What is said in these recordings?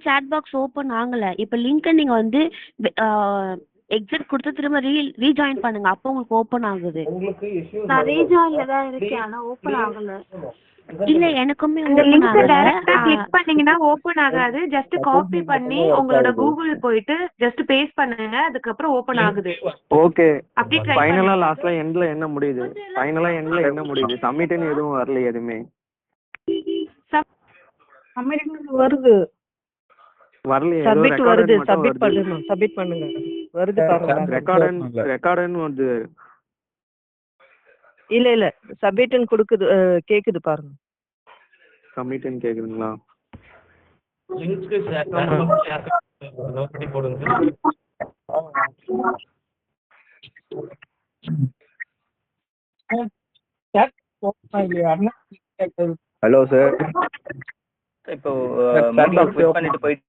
chat box open ஆகல. இப்ப லிங்க்க நீங்க வந்து எக்ஸிட் குடுத்து திரும்ப ரீஜாயின் பண்ணுங்க. அப்போ உங்களுக்கு ஓப்பன் ஆகுது. உங்களுக்கு இஷ்யூஸ் நான் வருது. ரீஜாயின்ல தான் இருக்கேன். ஆனா ஓப்பன் ஆகல. இல்ல எனக்குமே இந்த ஓப்பன் லிங்க் ஆகல. டைரக்டா கிளிக் பண்ணீங்கன்னா ஓபன் ஆகாது. ஜஸ்ட் காப்பி பண்ணி உங்களோட கூகுள் போயிட்டு ஜஸ்ட் பேஸ்ட் பண்ணுங்க. அதுக்கப்புறம் ஓபன் ஆகுது. ஓகே. அப்படி ட்ரை ஃபைனலா பண்ணுங்க. லாஸ்ட்ல எண்ட்ல என்ன முடியுது? ஃபைனலா எண்ட்ல என்ன முடியுது? சப்மிட்னு எதுவும் வரல எதுவுமே. சப்மிட் வருது. வரலையே. ஏதோ சப்மிட் வருது. ரெக்கார்டன் மட்டும் சப்மிட் வருது. பண்ணணும். சப்மிட் பண்ணுங்க. வருது பாருங்க. ரெக்கார்டன் வந்து இல்ல சப்மிட்னு கொடுக்குது. கேக்குது பாருங்க. சப்மிட்னு கேக்குதுங்களா? லிங்க் ஷேர் பண்ணி போடுங்க. Hello sir. இப்போ மீட்டிங் குவிட் பண்ணிட்டு போயிட்டு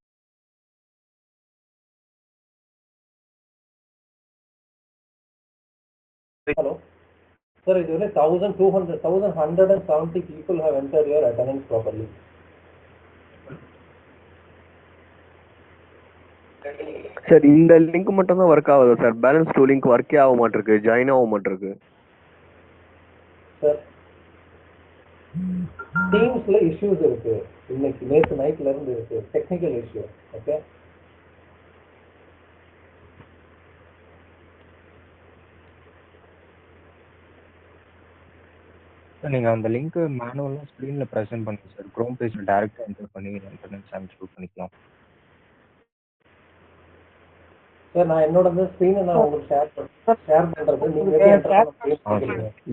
Hello. Sir, it is 1,170 people have entered your attendance properly. Sir இந்த லிங்க் மட்டும் தான் ஒர்க் ஆகுது சார். பேலன்ஸ் 2 லிங்க் ஒர்க்கே ஆக மாட்டிருக்கு. ஜாயின் ஆக மாட்டிருக்கு. Sir, Teamsல issues இருக்கு. இன்னைக்கு நேத்து நைட்ல இருந்து இருக்கு. Technical issue. ஓகே. நீங்க அந்த லிங்க் மேனுவலா ஸ்கிரீன்ல பிரசன்ட் பண்ணுங்க சார். குரோம் பேஜ்ல டைரக்டா என்டர் பண்ணி இன்டர்நெட் சாம்பிள் பண்ணிக்கலாம். சார் நான் என்னோட ஸ்கிரீனை நான் உங்களுக்கு ஷேர் பண்றது நீங்க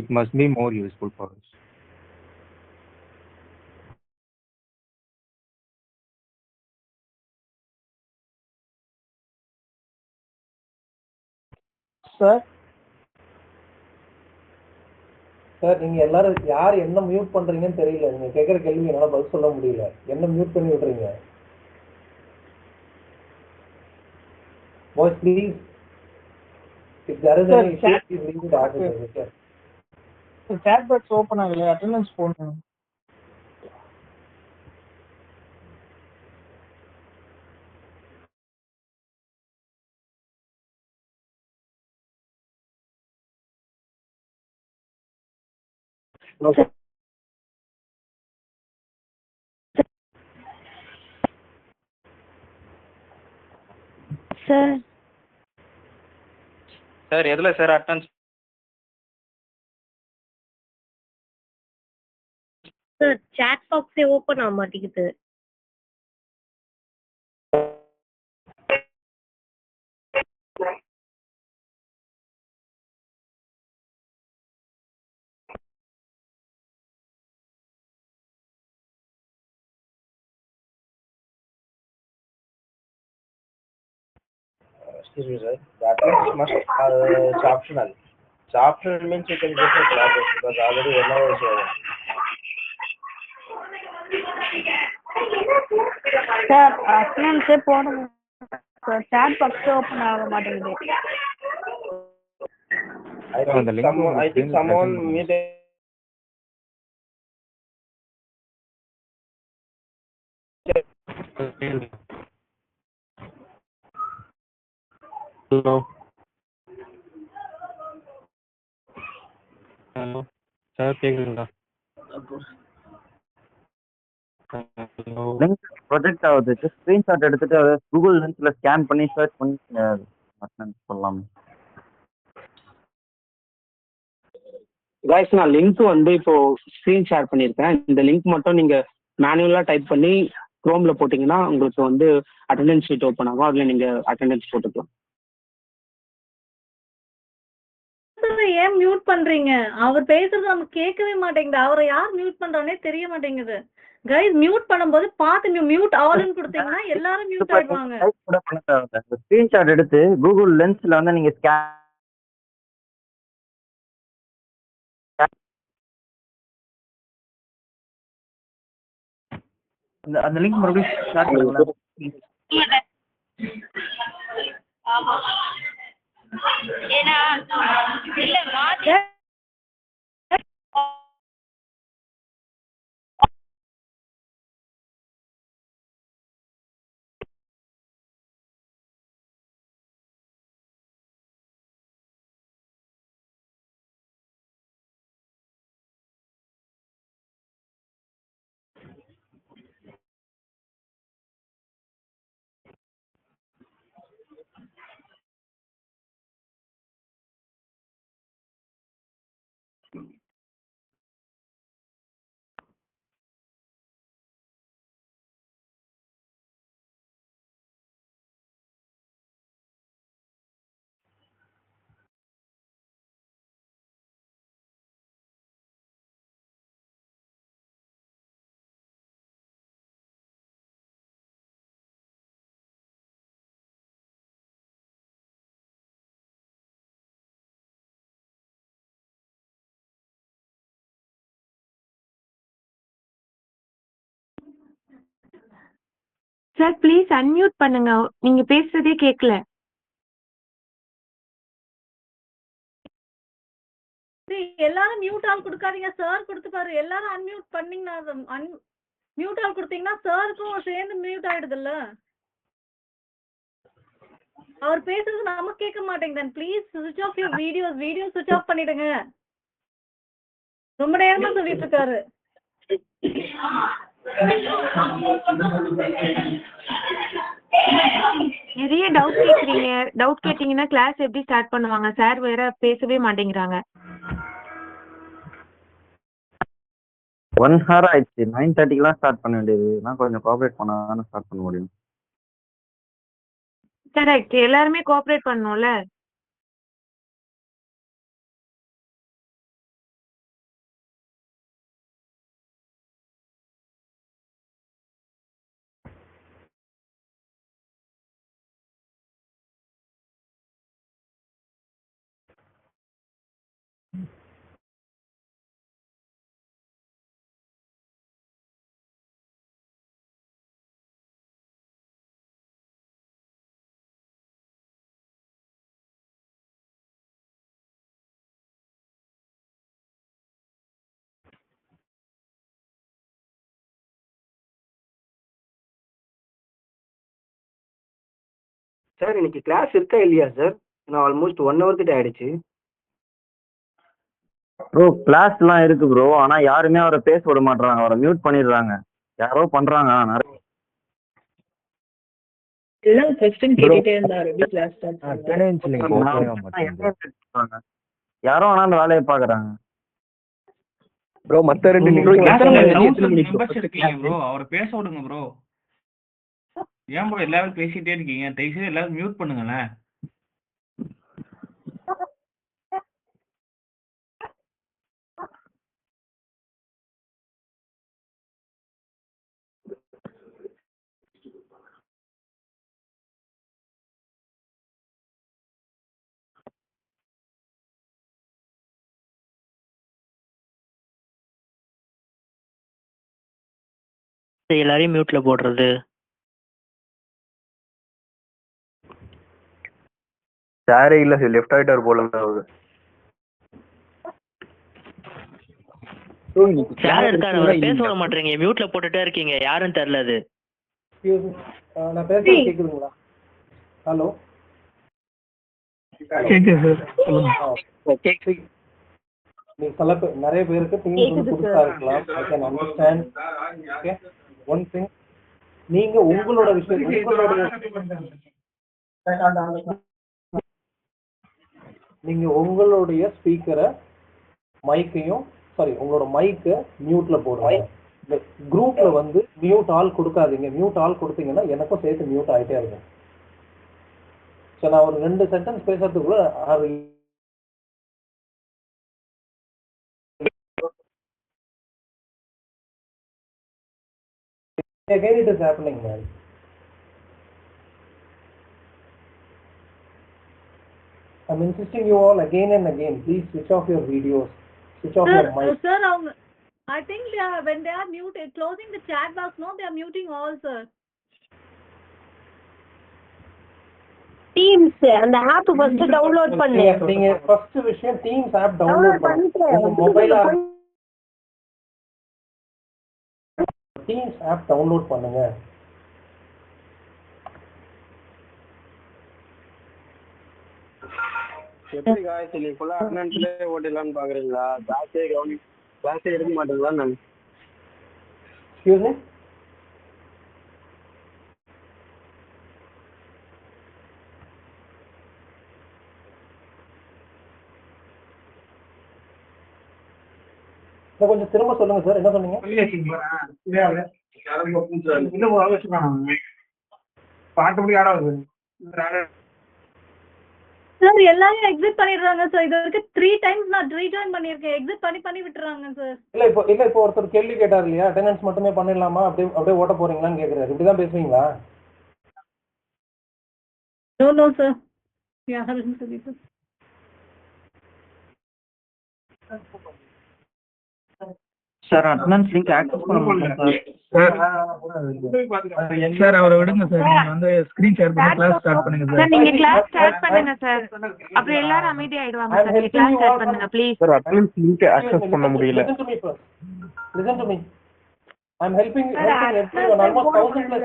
it must be more useful for us. Sir நீங்க எல்லாரும் யார் என்ன மியூட் பண்றீங்கன்னு தெரியல. நீங்க கேட்குற கேள்வி என்னால பதில் சொல்ல முடியல. என்ன மியூட் பண்ணி விடுறீங்க? Boys, please, if there is any issue, please leave it as it is. Okay. chat box open ஆகல. அட்டெண்டன்ஸ் போடணும். சார் சார் எதுல சார் அட்டெண்டன்ஸ் சார் chat பாக்ஸே ஓபன் ஆக மாட்டேங்குது. Excuse me, sir. The attendance must it's optional. It's optional means you can get a classes because already 1 hour is over. Sir அட்டெண்டன்ஸே போடுங்க sir. chat பாக்ஸே open ஆக மாட்டேங்குது. I think someone made hello hello sir கேக்குதுங்களா? Hello link project ஆகுது. Screenshot எடுத்துட்டு அதை Google லென்ஸ்ல scan பண்ணி search பண்ணி சொல்லலாம். கைஸ் நான் லிங்க் வந்து இப்போ ஸ்க்ரீன் ஷேர் பண்ணியிருக்கேன். இந்த லிங்க் மட்டும் நீங்க மேனுவலா டைப் பண்ணி குரோம்ல போட்டீங்கன்னா உங்களுக்கு வந்து அட்டெண்டன்ஸ் ஷீட் ஓப்பன் ஆகும். அதுல நீங்க அட்டெண்டன்ஸ் போட்டுக்கலாம். ஏன் மியூட் பண்றீங்க? அவர் பேசுறது நமக்கு கேட்கவே மாட்டேங்குது. அவரை யார் மியூட் பண்றானே தெரிய மாட்டேங்குது. கைஸ் மியூட் பண்ணும்போது பார்த்து மியூட் ஆல்னு கொடுத்தீங்கன்னா எல்லாரும் மியூட் ஆயிடுவாங்க. ஸ்கிரீன்ஷாட் எடுத்து கூகுள் லென்ஸ்ல வந்து நீங்க ஸ்கேன் அந்த லிங்க் மறுபடியும் ஷேர் பண்ணுங்களேன். ஏன்னா இல்ல மாதிரி சார் ப்ளீஸ் அன்மியூட் பண்ணுங்க. நீங்க பேசுறதே கேட்கல. எல்லாரும் மியூட் ஆல் கொடுக்காதீங்க. சார் கொடுத்து பாரு. எல்லாரும் அன்மியூட் பண்ணீங்கன்னா மியூட் ஆல் கொடுத்தீங்கன்னா சாருக்கும் சேர்ந்து மியூட் ஆயிடுதுல்ல. அவர் பேசுறது நமக்கு கேட்க மாட்டேங்குது. ப்ளீஸ் சுவிட்ச் ஆஃப் யுவர் வீடியோ சுவிட்ச் ஆஃப் பண்ணிடுங்க. ரொம்ப நேரமா சொல்லிட்டு இருக்காரு. நிறைய டவுட் கேக்குறீங்க. டவுட் கேட்டீங்கன்னா கிளாஸ் எப்படி ஸ்டார்ட் பண்ணுவாங்க? சார் வேற பேசவே மாட்டேங்கிறாங்க. 1 hour ஆயிடுச்சு. 9:30க்குலாம் ஸ்டார்ட் பண்ண வேண்டியது. நான் கொஞ்சம் கோஆப்ரேட் பண்ணா தானே ஸ்டார்ட் பண்ண முடியும். கரெக்ட். எல்லாருமே கோஆப்ரேட் பண்ணணும்ல. சார் இன்னைக்கு கிளாஸ் இருக்கா இல்லையா சார்? நான் ஆல்மோஸ்ட் 1 hour கிட்ட ஆயிடுச்சு. ப்ரோ கிளாஸ்லாம் இருக்கு ப்ரோ. ஆனா யாருமே அவரை பேச விட மாட்றாங்க. அவரை மியூட் பண்ணிடுறாங்க. யாரோ பண்றாங்க. நிறைய எல்லாம் கொஸ்டின் கேட்டுட்டே இருந்தாரு. எப்படி class start attendance link open ஆக மாட்டேங்குது. யாரோ ஆனா அந்த வேலையை பாக்குறாங்க. ப்ரோ மத்த 2 லிங்க் மெம்பர்ஸ் இருக்கீங்க ப்ரோ, அவரை பேச விடுங்க ப்ரோ. ஏன் ப்ரோ எல்லாரும் பேசிட்டே இருக்கீங்க? தயவுசெய்து எல்லாரும் மியூட் பண்ணுங்களேன். எல்லாரையும் மியூட்ல போடுறது. சாரே இல்ல சார், லெஃப்ட் ஆயிட்டார் போல அவரு. சார் இருக்காரு, அவரை பேச விட மாட்டீங்க. மியூட்ல போட்டுட்டே இருக்கீங்க. யாருன்னு தெரியல அது. நான் பேசுறது கேக்குதுங்களா? ஹலோ கேக்குது சார். நீ நிறைய பேருக்கு திங்ஸ் வந்து புதுசா இருக்கலாம். I can understand. Okay, one thing, நீங்க உங்களோட நீங்க உங்களுடைய ஸ்பீக்கரை மைக்கையும் உங்களோட மைக்கை மியூட்ல போடுங்க. இந்த குரூப்ல வந்து மியூட் ஆல் கொடுக்காதீங்க. மியூட் ஆல் கொடுத்தீங்கன்னா எனக்கும் சேர்த்து மியூட் ஆகிட்டே இருக்கும். ஸோ நான் ஒரு 2 sentence பேசுறதுக்குள்ள again it is happening, man. I'm insisting you all again and again, please switch off your videos, switch off your mic. Sir, I think when they are muted, closing the chat box, no, they are muting all, sir. Teams அந்த app first download பண்ணு. நீங்க first விஷயம் Teams app download பண்ணுங்க. Mobile Teams app download பண்ணுங்க. எப்படி guys நீ ஃபுல்லா அட்டெண்டன்ஸ்ல ஓட்டிடலாம்னு பாக்குறீங்களா? கிளாஸே எடுக்க மாட்டீங்களா? நான் எக்ஸ்கியூஸ் மீ, கொஞ்சம் திரும்ப சொல்லுங்க சார். என்ன சொன்னீங்க? பாட்டு முடி ஆடாது சார். எல்லாரும் எக்ஸிட் பண்ணிடுறாங்க சார். இது வரைக்கும் 3 times நான் ரீஜாயின் பண்ணியிருக்கேன். எக்ஸிட் பண்ணி விட்டுறாங்க சார். இல்ல இப்போ ஒருத்தர் கேள்வி கேட்டார் இல்லையா, அட்டெண்டன்ஸ் மட்டுமே பண்ணிடலாமா, அப்படியே ஓட்ட போறீங்களான்னு கேக்குறாரு. இப்படிதான் பேசுவீங்களா? No sir. யாரும் சொல்லிட்டு சார் அட்டனன்ஸ் லிங்க் ஆக்சஸ் பண்ண முடியல சார். சார் அவரை விடுங்க சார், நீங்க வந்து ஸ்கிரீன் ஷேர் பண்ணி கிளாஸ் ஸ்டார்ட் பண்ணுங்க சார் சார். நீங்க கிளாஸ் ஸ்டார்ட் பண்ணுங்க சார். அப்புறம் எல்லாரும் அமைதி ஆயிடுவாங்க சார். நீங்க கிளாஸ் ஸ்டார்ட் பண்ணுங்க please. Sir attendance link access பண்ண முடியல. Listen to me first. Listen to me. I'm helping everyone. Almost 1000 plus.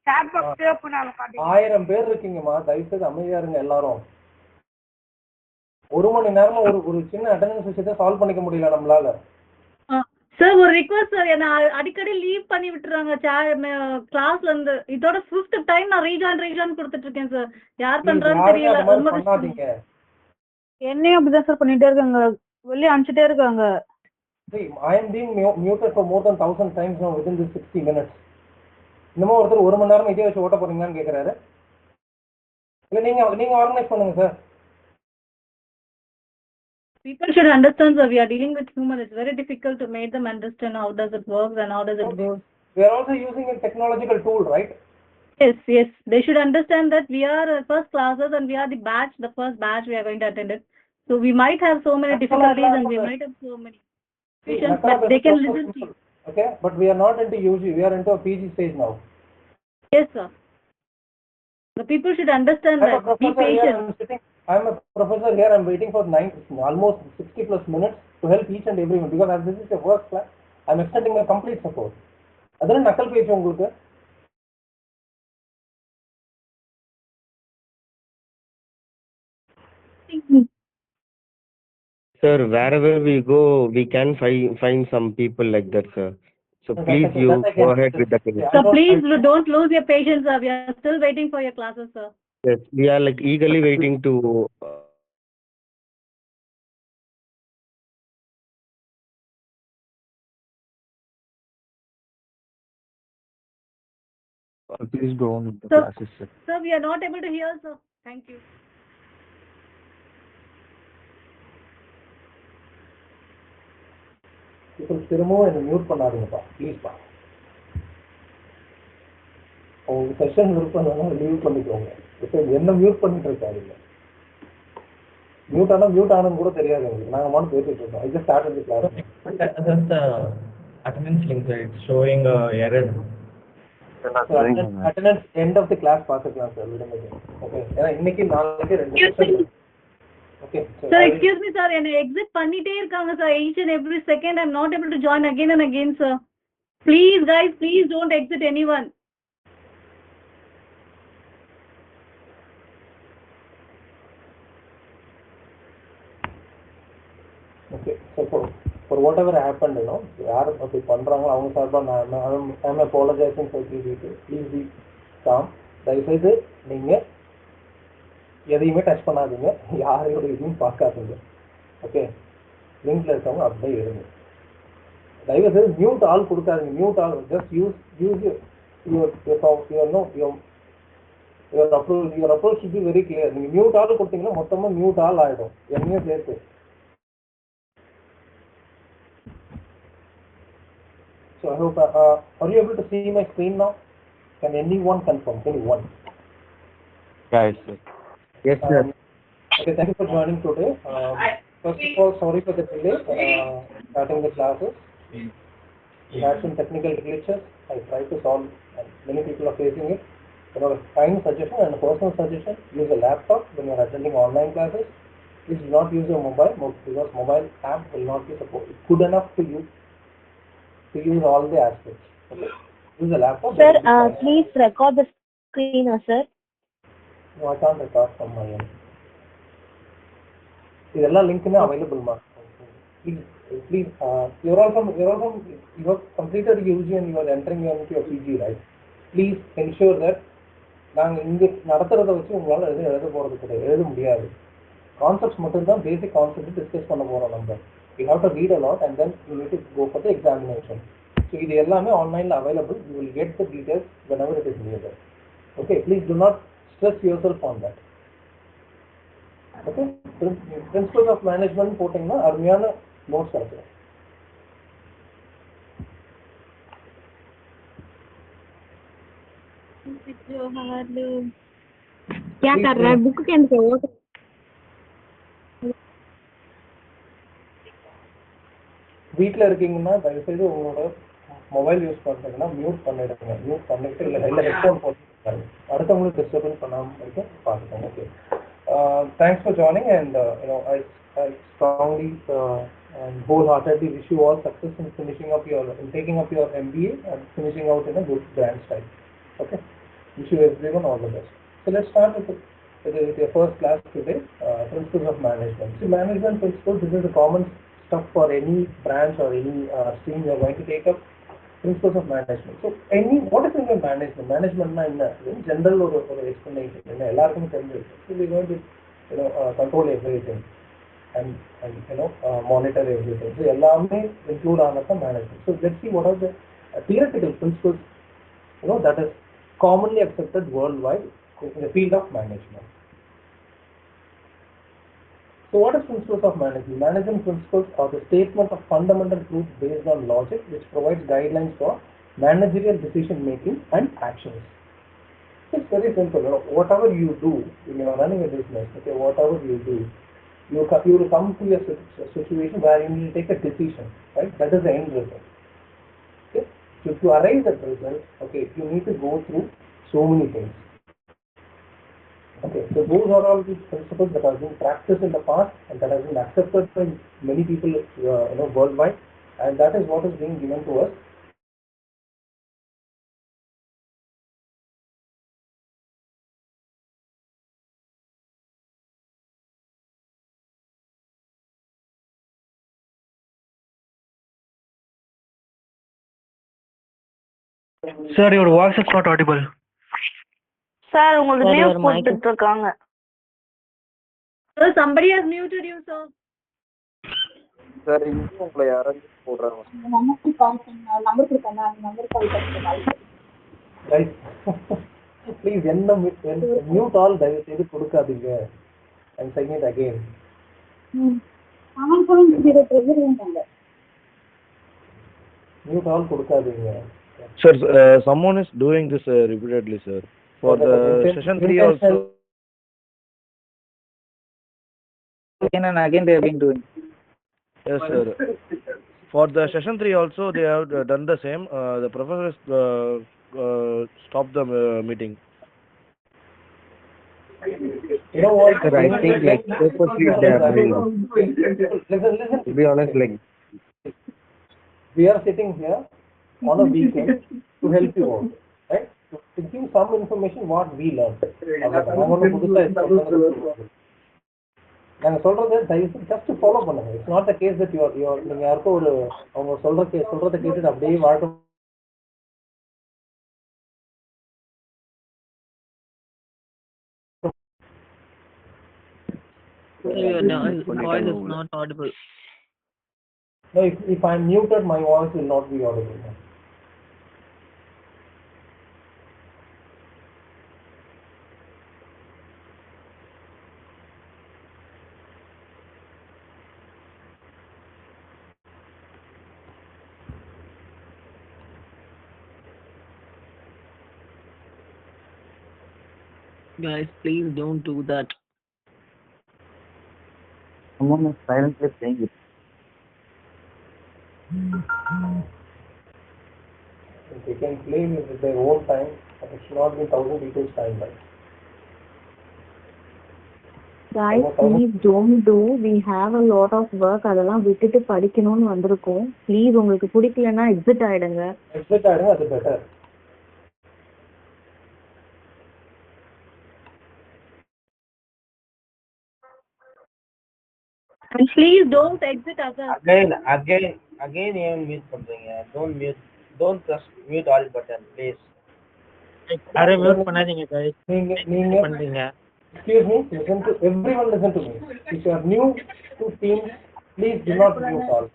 Chat box open ஆக மாட்டேங்குது. 1000 பேர் இருக்கீங்கம்மா, தயவு செய்து அமைதியா இருங்க எல்லாரும். ஒரு மணி நேரமா ஒரு சின்ன அட்டெண்டன்ஸ் விஷயத்தை சால்வ் பண்ணிக்க முடியல நம்மளால. சார் ஒரு ரிக்வெஸ்ட் சார், என்ன அடிக்கடி லீவ் பண்ணி விட்டுறாங்க கிளாஸ்ல இருந்து. இதோட 5th டைம் நான் ரீஜாயின் கொடுத்துட்டு இருக்கேன் சார். யார் பண்றான்னு தெரியல. ரொம்ப பண்ணாதீங்க. என்னையும் அப்படிதான் சார் பண்ணிட்டே இருக்காங்க, வெளியே அனுப்பிச்சிட்டே இருக்காங்க. See, I am being muted for more than 1000 times now within this 60 minutes. இன்னமும் ஒருத்தர் ஒரு மணி நேரம் இதே வச்சு ஓட்ட போறீங்கன்னு கேக்குறாரு. இல்ல நீங்க ஆர்கனைஸ் பண்ணுங்க sir. People should understand that we are dealing with humans. It's very difficult to make them understand how does it work and how does it go. We are also using a technological tool, right? Yes. They should understand that we are first classes and we are the first batch we are going to attend it. So we might have so many difficulties and we might have so many questions, but they can listen to you. Okay, but we are not into UG. We are into a PG stage now. Yes, sir. The people should understand that. Be patient. I'm a professor here. I'm waiting for almost 60 plus minutes to help each and everyone because as this is a work class, I'm extending my complete support. Adana nakal page ungalku. Sir, wherever we go, we can find some people like that, sir. So please, you go ahead with the class. So please don't lose your patience, sir. We are still waiting for your classes, sir. Yes, we are like eagerly waiting to. Please go on with the Sir, classes, sir. Sir, we are not able to hear, sir. Thank you. People திரும்பவும் என்ன mute பண்ணாதீங்கப்பா ப்ளீஸ்ப்பா. உங்க session விருப்பம்னா leave பண்ணிக்கோங்க. இப்போ என்ன mute பண்ணிட்டு இருக்காதீங்க. Mute ஆனது கூட தெரியாது உங்களுக்கு. நாங்கள் மட்டும் பேசிட்டு இருக்கோம். I just started the class. That's the attendance link, sir. It's showing error. Attendance end of the class பார்த்துக்கலாம் சார். விடுங்க. ஓகே. ஏன்னா இன்னைக்கு நாளைக்கு 2 session. Okay. Sir, excuse me, sir. என்ன exit பண்ணிட்டே இருக்காங்க sir. Each and every second I'm not able to join again and again, sir. Please, guys, please don't exit anyone. Okay. So for whatever happened, you know, யார் அப்படி பண்றாங்களோ அவங்க சார்பா I'm apologizing for the detail. Please be calm. தயவுசெய்து நீங்க எதையுமே touch பண்ணாதீங்க, யாரையோட இதையும் பார்க்காதீங்க. ஓகே, லிங்க்ல இருக்கவங்க அப்படியே இருங்க. தயவுசெய்து மியூட் ஆல் கொடுக்காதீங்க. Mute all just use your approach should be very clear. நீங்க மியூட் ஆல் கொடுத்தீங்கன்னா மொத்தமா மியூட் ஆல் ஆயிடும், என்னையும் சேர்த்து. So I hope are you able to see my screen now? Can anyone confirm? Anyone? Yes, sir. Yes, sir. Okay, thank you for joining today. First of all, sorry for the delay starting the classes. We had some technical glitches. I tried to solve, and many people are facing it. You know, a kind suggestion and a personal suggestion: use a laptop when you are attending online classes. Please do not use your mobile because mobile app will not be good enough to use all the aspects. Okay. Use a laptop. Sir, please record the screen, sir. No, I can't record from my end. இதெல்லாம் லிங்க்னா available மா. Please, you're all from you have completed UG and you are entering into your PG, right? Please ensure that நாங்க இங்க நடத்துறத வச்சு உங்களால எழுத போறது கிடையாது, எழுத முடியாது. கான்செப்ட்ஸ் மட்டும் தான், பேசிக் கான்செப்ட் டிஸ்கஸ் பண்ண போறோம் நம்ம. You have to read a lot and then you need to go for the examination. So இது எல்லாமே ஆன்லைன்ல available. You will get the details whenever it is needed. Okay, please do not stress yourself on that. Okay, principles of management போட்டீங்கன்னா அருமையான notes கிடைக்கும். क्या कर रहा है? बुक के अंदर वो வீட்டில் இருக்கீங்கன்னா தயவுசெய்து உங்களோட மொபைல் யூஸ் பண்ணுறீங்கன்னா மியூட் பண்ணிடுங்க. மியூட் பண்ணிட்டு இல்லை ஹெட்ஃபோன் போட்டு அடுத்தவங்களுக்கு டிஸ்டர்பன்ஸ் பண்ணாமல் இருக்க பார்த்துக்கோங்க. Okay, thanks for joining and I strongly and wholeheartedly wish you all success in taking up your MBA and finishing out in a good grand style. Okay, wish you everyone all the best. So let's start with your first class today, principles of management. See, management principles, this is the common stuff for any branch or any stream you are going to take up. Principles of management. So what is in management? Management na enna in general or explanation enna ellarkum theriyum. So we are going to control everything and monitor everything. So ellame include another management. So let's see what are the theoretical principles that is commonly accepted worldwide in the field of management. So what is principles of management? Management principles are the statement of fundamental truth based on logic which provides guidelines for managerial decision making and actions. It's very simple. Whatever you do when you are running a business, okay, whatever you do, you will come to a situation where you need to take a decision, right? That is the end result. Okay? So to arrive at that result, okay, you need to go through so many things. Okay, so those are all the principles that have been practiced in the past and that have been accepted by many people worldwide, and that is what is being given to us. Sir, your voice is not audible. Sir உங்களுக்கு news போட்டுட்டு இருக்காங்க. Sir, somebody has muted you, sir. Sir இங்கே உங்களை யாராவது போடுறாங்க. Right. Please mute all தயவு செய்து கொடுக்காதீங்க. I'm saying it again. Mute all கொடுக்காதீங்க. Sir, someone is doing this repeatedly, sir. For the session 3 also. Again and again they have been doing. Yes, sir. For the session 3 also they have done the same. The professor stopped the meeting. You know what? Sir, I think like purposely they are doing Listen. to be honest, like We are sitting here on a weekend to help you out, right? To give some information what we learned. நாங்கள் சொல்றது தயவு just follow பண்ணுங்க. It's not the case that நீங்க யாருக்கும் ஒரு அவங்க சொல்றதை கேட்டுட்டு அப்படியே வாழ்க்கை Your voice is not audible. No, if I'm muted, my voice will not be audible. Guys, please don't do that. Someone is silently saying it. They can play with their own time, but it should not be 1,000 people's time, right? Guys, please don't do. We have a lot of work. அதெல்லாம் விட்டுட்டு படிக்கணும்னு வந்திருக்கோம். Please உங்களுக்கு பிடிக்கலன்னா exit ஆயிடுங்க. Exit ஆயிடுங்க, அது better. And please don't exit us. Again even mute பண்றீங்க. Don't press mute all button, please. Array mute பண்ணாதீங்க guys. நீங்க பண்றீங்க. Excuse me, everyone listen to me. If you are new to team, please do not mute all.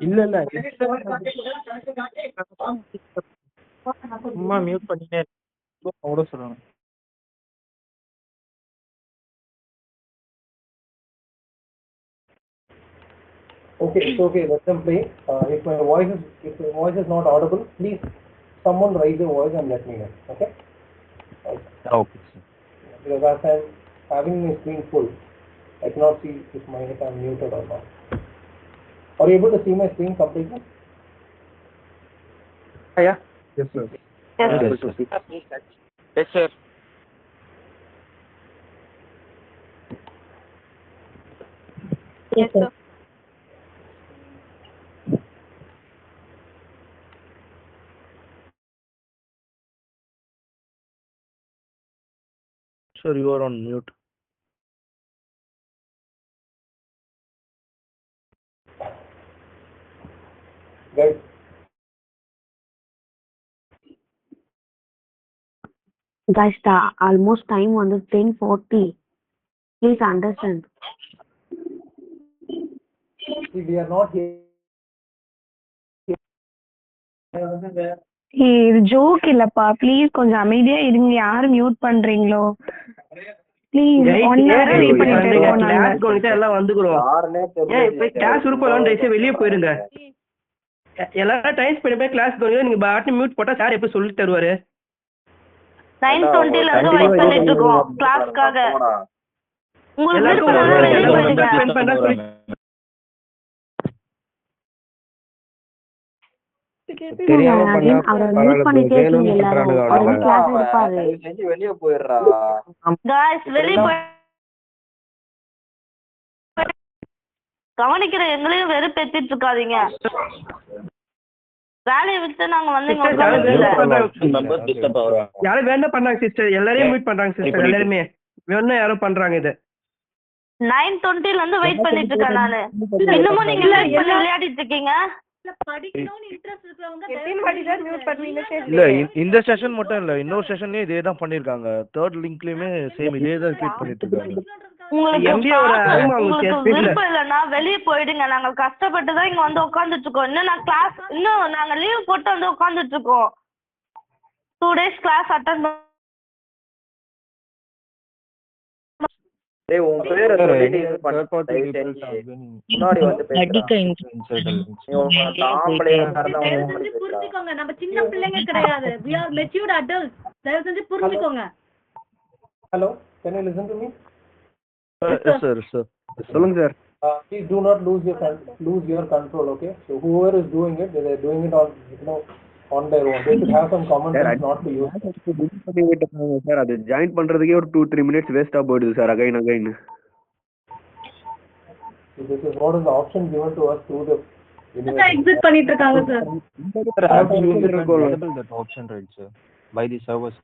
இல்ல சும்மா mute பண்ணிட்டே அவ்வளோ சொல்லுங்க. Okay, it's okay. Let them play. If my voice is not audible, please someone raise your voice and let me know. Okay. okay, sir. Because as I'm having my screen full, I cannot see if my mic is muted or not. Are you able to see my screen completely? Yeah. Yes, sir. Yes, Yes, sir. Yes, sir. Sir, you are on mute. Guys, Guys, the almost time on the 10:40. Please understand. see, we are not here. இது joke இல்லப்பா please கொஞ்சம் அமைதியா இருங்க. யாரு mute பண்றீங்களோ please. 1 hour wait பண்ணிட்டு இருக்கோம் நாங்க. கிளாஸ் கொண்டு எல்லாம் வந்துக்குறோம். ஏன் இப்ப கிளாஸ் உருப்பலாம் டேஸ் வெளியே போயிருங்க. எல்லாரும் டைம் ஸ்பெண்ட் பண்ணி கிளாஸ் கொண்டு நீங்க பாட்டு மியூட் போட்டா சார் எப்படி சொல்லி தருவாரு? 9:20 ல இருந்து வெயிட் பண்ணிட்டு இருக்கோம் கிளாஸ்க்காக. உங்களுக்கு விருப்பம்னா வெளிய போயிடுங்க. ஸ்பெண்ட் பண்ணா சொல்லி தெரியாம பண்ணா அவரை மியூட் பண்ணிட்டே இருக்கீங்க எல்லாரும். அவரும் கிளாஸ் எடுப்பாரு. வெளியே போயிடுறா. Guys, வெளிய போய் கவனிக்கிற எங்களையும் வெறுப்பேத்திட்டு இருக்காதீங்க. வேலையை விட்டு நாங்க வந்து இங்க யாரும் வேண்டாம் பண்றாங்க சிஸ்டர். எல்லாரையும் மியூட் பண்றாங்க சிஸ்டர். எல்லாருமே வேணும் யாரும் பண்றாங்க இது. 9:20 ல இருந்து வெயிட் பண்ணிட்டு இருக்கேன் நானு. இன்னமும் நீங்க விளையாடிட்டு இருக்கீங்க. படிக்கணும்னு இன்ட்ரெஸ்ட் இருக்கவங்க இல்ல இந்த செஷன் மட்டும் இல்ல, இன்னொரு செஷன்லயும் இதே தான் பண்ணிருக்காங்க. தேர்ட் லிங்க்லயுமே சேம் இதே தான் ரிப்பீட் பண்ணிட்டு இருக்காங்க. உங்களுக்கு விருப்பம் இல்லைன்னா வெளியே போயிடுங்க. நாங்க கஷ்டப்பட்டு தான் இங்க வந்து உட்காந்துட்டு இருக்கோம். இன்னும் நாங்க லீவ் போட்டு வந்து உட்காந்துட்டு இருக்கோம். 2 days கிளாஸ் அட்டெண்ட் டேய் உன் பேரை சொல்லிட்டு இது முன்னாடி வந்து புரிஞ்சுக்கோங்க. நம்ம சின்ன பிள்ளைங்க கிடையாது. we are matured adults. தயவு செஞ்சு புரிஞ்சுக்கோங்க. Hello, can you listen to me? Yes sir, sir. சொல்லுங்க sir. Please do not lose your control, okay? So whoever is doing it, they are doing it on their own. They should have some common sense not to use it. Sir அது join பண்றதுக்கே ஒரு 2-3 minutes வேஸ்டா போயிடுது sir. Again This is what is the option given to us through the exit பண்ணிட்டு இருக்காங்க sir. that option, right, sir, by the servers.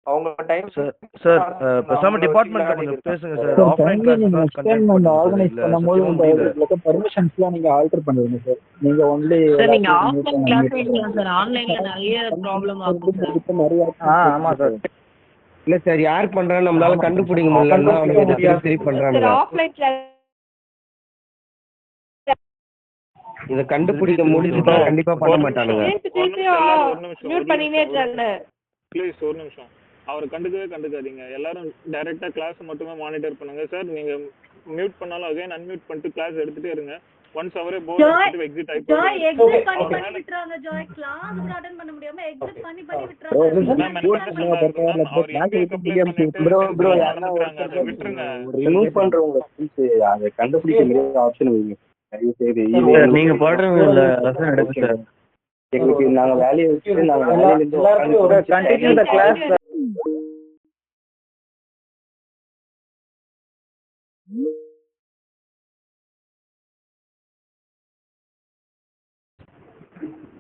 அவங்க time sir பேசாம டிபார்ட்மென்ட்ல கொஞ்சம் பேசுங்க சார். ஆஃப்லைன் கிளாஸ் தான் கண்டக்ட் ஆர்கனைஸ் பண்ணும்போது இந்த பெர்மிஷன்ஸ்லாம் நீங்க ஆல்டர் பண்ணுவீங்க சார். நீங்க ஒன்லி சார் நீங்க ஆஃப்லைன் கிளாஸ் எடுக்கலாம் சார். ஆன்லைன்ல நிறைய ப்ராப்ளம் ஆகும் சார். ஆமா சார். இல்ல சார் யார் பண்றான்னு நம்மளால கண்டுபிடிக்க முடியலன்னா அவங்க சரி பண்றாங்க. சார் ஆஃப்லைன் கிளாஸ் இத கண்டுபிடிக்க முடிஞ்சுட்டா கண்டிப்பா பண்ண மாட்டானுங்க. மியூட் பண்ணினே இருக்காங்க. ப்ளீஸ் ஒரு நிமிஷம். அவர் கண்டுக்காதீங்க. எல்லாரும் டைரக்டா கிளாஸ் மட்டுமே மானிட்டர் பண்ணுங்க சார். நீங்க மியூட் பண்ணாலும் அகைன் அன்மியூட் பண்ணிட்டு கிளாஸ் எடுத்துட்டே இருங்க. ஒன்ஸ் அவரே போர் அடிச்சிட்டு எக்ஸிட் ஆயிட்டு ஜாய் எக்ஸிட் பண்ணி விட்டுறாங்க. ஜாய் கிளாஸ் கூட அட்டெண்ட் பண்ண முடியாம எக்ஸிட் பண்ணி விட்டுறாங்க. ப்ரோ யாரனா விட்டுருங்க. ரிமூவ் பண்றவங்க ப்ளீஸ் அத கண்டுபிடிக்க முடியாத ஆப்ஷன் வைங்க. நீங்க போடுறது இல்ல ரசம் எடுங்க சார். எங்களுக்கு நாங்க வேலையை விட்டு நாங்க வேலையில இருந்து ஒரு கண்டினியூ தி கிளாஸ்.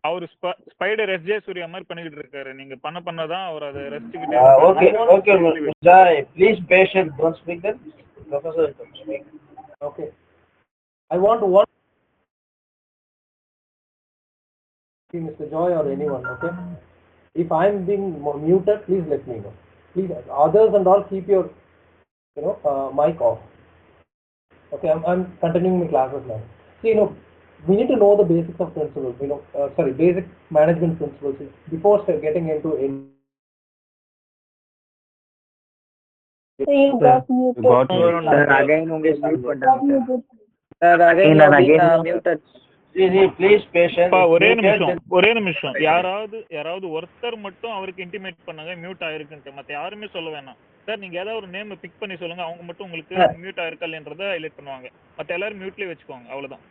அவர் ஸ்பைடர் எஸ்ஜே சூர்யா மாதிரி பண்ணிட்டு இருக்காரு. நீங்க பண்ணதான் அவர் அதை ரசிச்சுக்கிட்டே. Okay Joy please patient don't speak then professor speak. Okay, I want one Mr. Joy or anyone, okay? If I am being muted, please let me know. Please, others and all, keep your mic off. Okay, I'm continuing my classes now. See, we need to know the basics of principles. Basic management principles before getting into any. Again, muted. Please patient. ஒரே நிமிஷம். யாராவது ஒருத்தர் மட்டும் அவருக்கு intimate பண்ணுங்க mute ஆயிருக்குன்னு. மத்த யாருமே சொல்ல வேணாம். சார் நீங்க ஏதாவது ஒரு நேம் பிக் பண்ணி சொல்லுங்க, அவங்க மட்டும் உங்களுக்கு மியூட் ஆயிருக்கா இல்லைன்றதை ஹைலைட் பண்ணுவாங்க. மற்ற எல்லாரும் மியூட்லயே வச்சுக்கோங்க, அவ்வளவுதான்.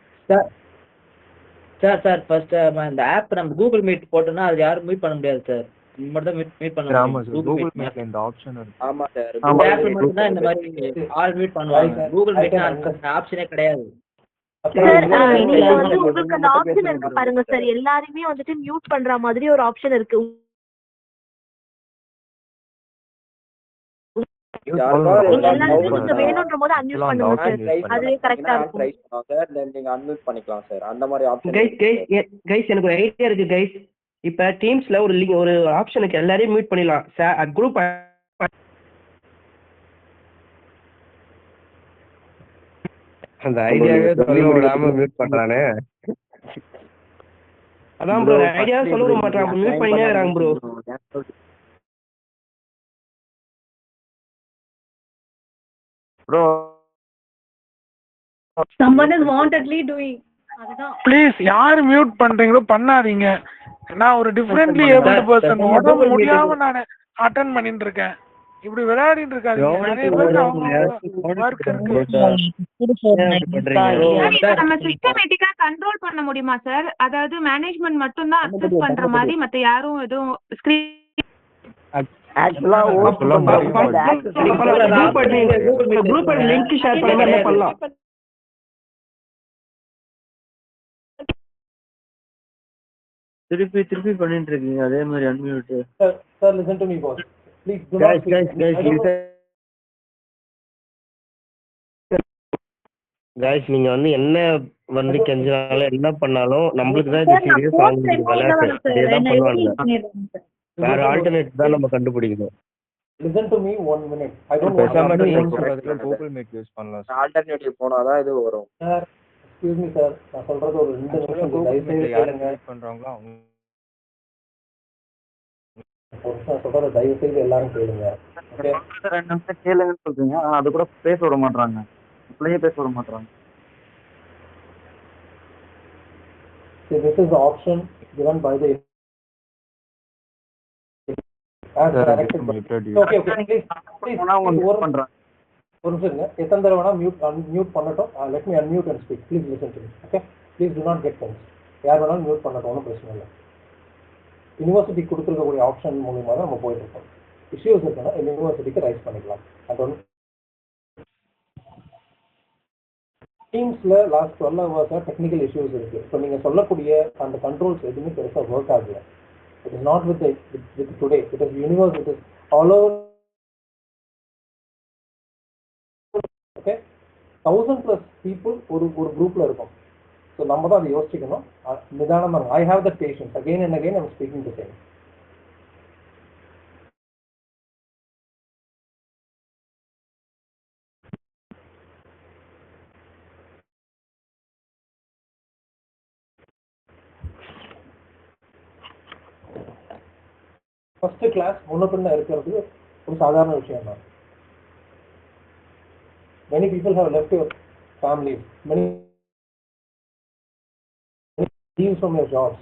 சார் ஃபர்ஸ்ட் இந்த ஆப் நம்ம கூகுள் மீட் போட்டோம்னா அது யாரும் மீட் பண்ண முடியாது சார். நம்ம மட்டும் தான் மீட் பண்ண ஆமா முடியும் சார், கூகுள் கூகுள் மீட். மீட்ல இந்த ஆப்ஷன் இருக்கு. ஆமா சார், இந்த ஆப்ல மட்டும் தான் இந்த மாதிரி ஆல் மீட் பண்ணுவாங்க. கூகுள் மீட்ல அந்த ஆப்ஷனே கிடையாது. சார் நீங்க வந்து உங்களுக்கு அந்த ஆப்ஷன் இருக்கு பாருங்க சார், எல்லாருமே வந்துட்டு மியூட் பண்ற மாதிரி ஒரு ஆப்ஷன் இருக்கு. நீங்க வேணும்ன்ற போது அன்மியூட் பண்ணுங்க சார், அதுவே கரெக்ட்டா இருக்கும். சார் நீங்க அன்மியூட் பண்ணிக்கலாம் சார், அந்த மாதிரி ஆப்ஷன். கைஸ் எனக்கு ஒரு ஐடியா இருக்கு கைஸ். இப்ப டீம்ஸ்ல ஒரு ஆப்ஷனுக்கு எல்லாரையும் மியூட் பண்ணிடலாம். குரூப் அந்த ஐடியாவே சொல்ல விடாம மியூட் பண்றானே. அதான் ப்ரோ ஐடியா சொல்ல விட மாட்டான், மியூட் பண்ணினே இருக்காங்க bro. Bro someone is wantedly doing அதுதான். ப்ளீஸ் யார் மியூட் பண்றீங்களோ பண்ணாதீங்க. நான் ஒரு டிஃபரெண்ட்லி ஏபிள்டு பர்சன், உடம்பு முடியாம நான் அட்டெண்ட் பண்ணிட்டு இருக்கேன். இப்படி விளையாடிட்டு இருக்காதீங்க. நிறைய பேருக்கு அவங்க ஒர்க் இருக்கு. நம்ம சிஸ்டமேட்டிக்கா கண்ட்ரோல் பண்ண முடியுமா சார்? அதாவது மேனேஜ்மெண்ட் மட்டும் தான் அக்சஸ் பண்ற மாதிரி, மத்த யாரும் எதுவும் ஸ்கிரீன் ஆக்சுவலா குரூப் லிங்க் ஷேர் பண்ணி என்ன பண்ணலாம்? திருப்பி பண்ணிட்டு இருக்கீங்க அதே மாதிரி unmute. Sir, listen to me, boss. Please do Guys, not guys நீங்க வந்து என்ன வந்து கெஞ்சினாலும் என்ன பண்ணாலும் நம்மளுக்கு தான் இது சீரியஸ், அவங்களுக்கு விளையாட்டு. இதெல்லாம் பண்ணுவாங்க. வேற ஆல்டர்னேட் தான் நம்ம கண்டுபிடிக்கணும். listen to me 1 minute. I don't பேசாம want teams Google meet use பண்ணலாம் சார். ஆல்டர்னேட்டிவ் போனாதான் இது வரும். Sir, excuse me sir, நான் சொல்றது ஒரு 2 நிமிஷம் கூகுள் மீட்ல தயவு யார் செய்து மீட் பண்றாங்களோ அவங்க நான் சொல்றது தயவு செய்து எல்லாரும் கேளுங்க. ஓகே 2 நிமிஷம் கேளுங்கன்னு சொல்றீங்க, ஆனா அது கூட பேச விட மாட்டாங்க, பிள்ளைய பேச விட மாட்டாங்க. So this is the option given by the as directed by. Okay, please ஒரு நிமிஷம் எத்தனை தடவை வேணா மியூட் பண்ணட்டும். let me unmute and speak. Please listen to me. Okay, please do not get tense. யார் வேணாலும் மியூட் பண்ணட்டும், ஒன்றும் பிரச்சனை இல்லை. யூனிவர்சிட்டி கொடுத்துருக்கக்கூடிய ஆப்ஷன் மூலியமா தான் நம்ம போயிட்டு இருக்கோம். இஷ்யூஸ் இருக்குன்னா யூனிவர்சிட்டிக்கு ரைஸ் பண்ணிக்கலாம். அது டீம்ஸ்ல லாஸ்ட் 12 ஹவர்ஸா டெக்னிக்கல் இஷ்யூஸ் இருக்கு. இப்போ நீங்க சொல்லக்கூடிய அந்த கண்ட்ரோல்ஸ் எதுவுமே பெருசா ஒர்க் ஆகல. It is not with today, it is universe, it is all over. Okay, 1000+ people ஒரு குரூப்ல இருக்கும். ஸோ நம்ம தான் அதை யோசிச்சுக்கணும். நிதானமா I have the patience. Again and again I'm speaking to same. First class முன்ன பின்ன இருக்கிறது ஒரு சாதாரண விஷயம் தான். many people have left your families, many leave from your jobs,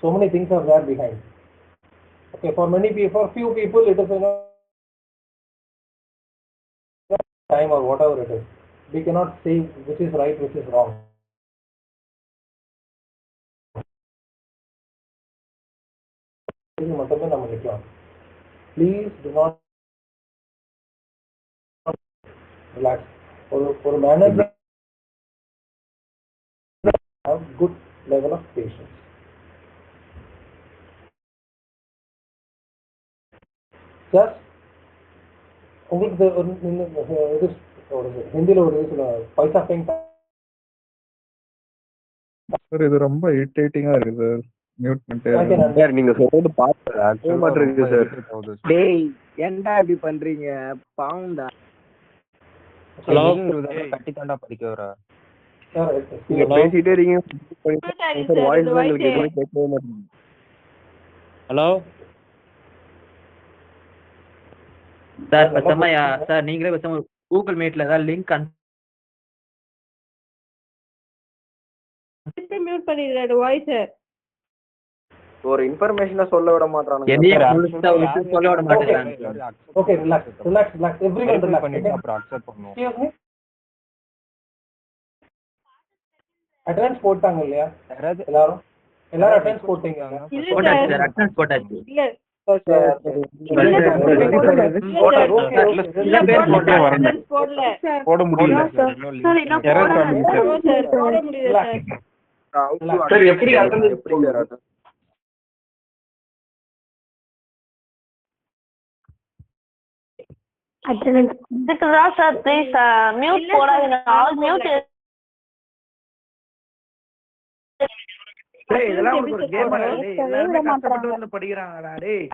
so many things are there behind. Okay, for many people, for few people it is time or whatever it is. We cannot say which is right, which is wrong. மட்டுமே நம்ம நிற்கலாம். Please to not relax. ஒரு manager have good level of patience. Just உங்களுக்கு இது ஹிந்தில ஒரு இது பைசா being. Sir இது ரொம்ப இரிட்டேட்டிங்கா இருக்கு சார். மியூட் பண்ணிட்டே சார் நீங்க சொல்றது பார்த்தா மாட்டேங்குது சார். டேய் ஏன்டா இப்படி பண்றீங்க? பாவுண்டா. ஹலோ கட்டி தாண்டா படிக்க வர. சார் நீங்க பேசிட்டே இருக்கீங்க சார், வாய்ஸ் உங்களுக்கு எதுவுமே கேட்கவே மாட்டேங்குது. ஹலோ சார் பேசாம சார் நீங்களே பேசாம கூகுள் மீட்ல ஏதாவது லிங்க் மியூட் பண்ணிடுறாரு வாய்ஸ். ஒரு இன்ஃபர்மேஷனை சொல்ல விட மாட்டானுங்க. என்னைய முழுசா வச்சு சொல்ல விட மாட்டேங்கிறாங்க sir. Okay relax everyone relax பண்ணிட்டு அப்புறம் அக்செப்ட் பண்ணுவோம். எக்ஸ்கியூஸ் மீ அட்டெண்டன்ஸ் போட்டாங்க இல்லையா எல்லாரும் அட்டெண்டன்ஸ் போட்டீங்க போட்டாச்சு சார், அட்டெண்டன்ஸ் போட்டாச்சு. இல்ல போட முடியல சார். எப்படி இதுக்குதான் சார் ப்ளீஸ் மியூட் போடாதீங்க. All mute. இதெல்லாம் ஒரு கேம் எல்லாரும் கஷ்டப்பட்டு வந்து படிக்கிறாங்கடா டேய்.